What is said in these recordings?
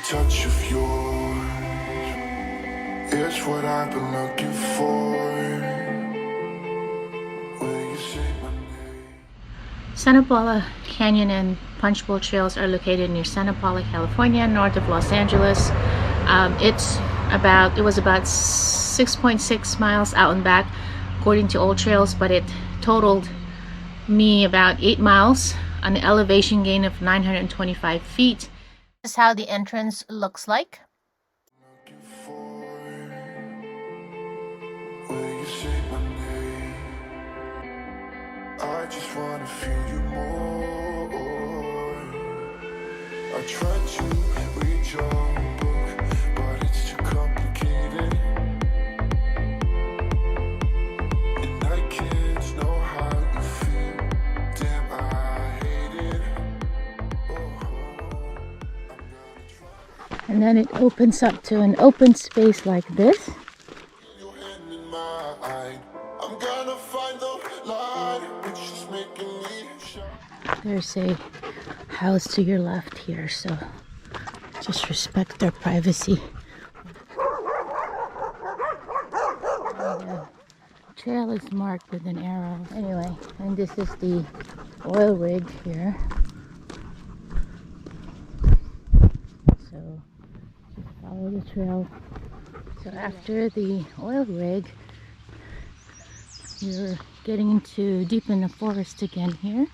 touch of yours is what I've been looking for. Will you say my name? Santa Paula Canyon and Punchbowl Trails are located near Santa Paula, California, north of Los Angeles. It was about 6.6 miles out and back according to Old Trails, but it totaled me about 8 miles on an elevation gain of 925 feet. This is how the entrance looks like. Looking for. Will you say my name? I just wanna feel you more. I tried to read your book, but it's too complicated, and I can't know how you feel. Damn, I hate it. Oh, I'm gonna try. And then it opens up to an open space like this. Your hand in mine. I'm gonna find the light, which is making me shine. There's a house to your left here, so just respect their privacy. And the trail is marked with an arrow. Anyway, and this is the oil rig here. So just follow the trail. So after the oil rig, you're getting into deep in the forest again here.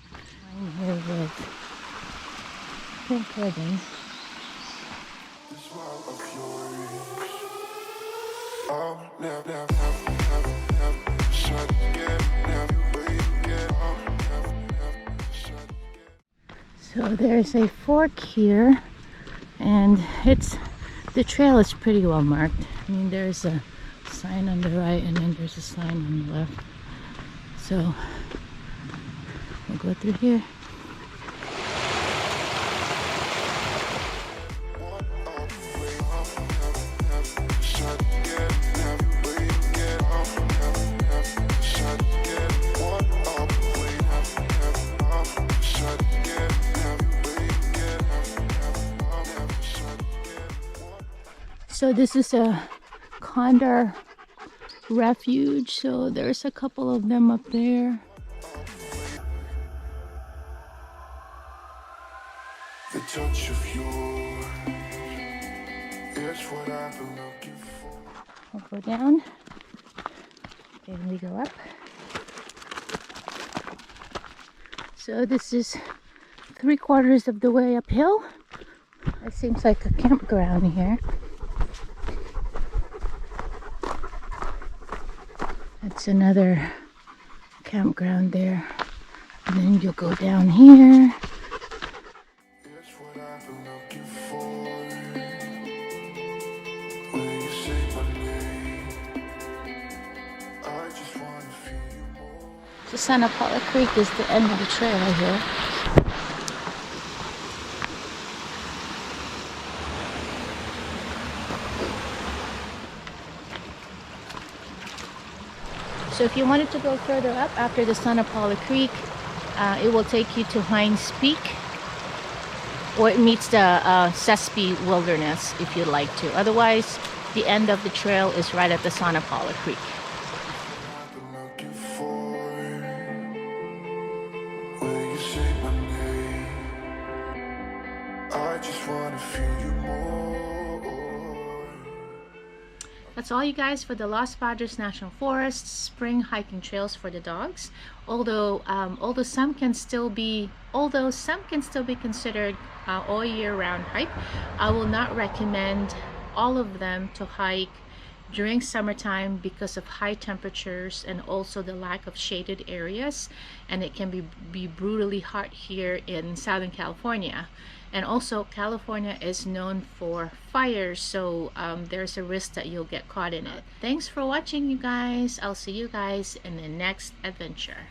I'm here with pink ribbon. The smile of yours. I'll never shut again. Never wait again. I'll never shut again. So there's a fork here, and the trail is pretty well marked. I mean, there's a sign on the right, and then there's a sign on the left. So we'll go through here. Shut again. Never wait again. I'll never shut again. I'll wait. I'll shut again. Never wait again. I'll never shut again. So this is a condor refuge. So there's a couple of them up there. The touch of yours is what I've been looking for. We'll go down, and we go up. So this is 3/4 of the way uphill. It seems like a campground here. That's another campground there. And then you'll go down here. It's what I've been looking for. Will you say my name? I just wanna feel you more. So Santa Paula Creek is the end of the trail here. So if you wanted to go further up after the Santa Paula Creek, it will take you to Hines Peak, or it meets the Sespe Wilderness if you'd like to. Otherwise, the end of the trail is right at the Santa Paula Creek. I've been looking for. Will you say my name? I just wanna feel you more. That's all, you guys, for the Los Padres National Forest spring hiking trails for the dogs. Although some can still be considered all year round hike, I will not recommend all of them to hike during summertime because of high temperatures and also the lack of shaded areas, and it can be brutally hot here in Southern California. And also, California is known for fires, so there's a risk that you'll get caught in it. Thanks for watching, you guys. I'll see you guys in the next adventure.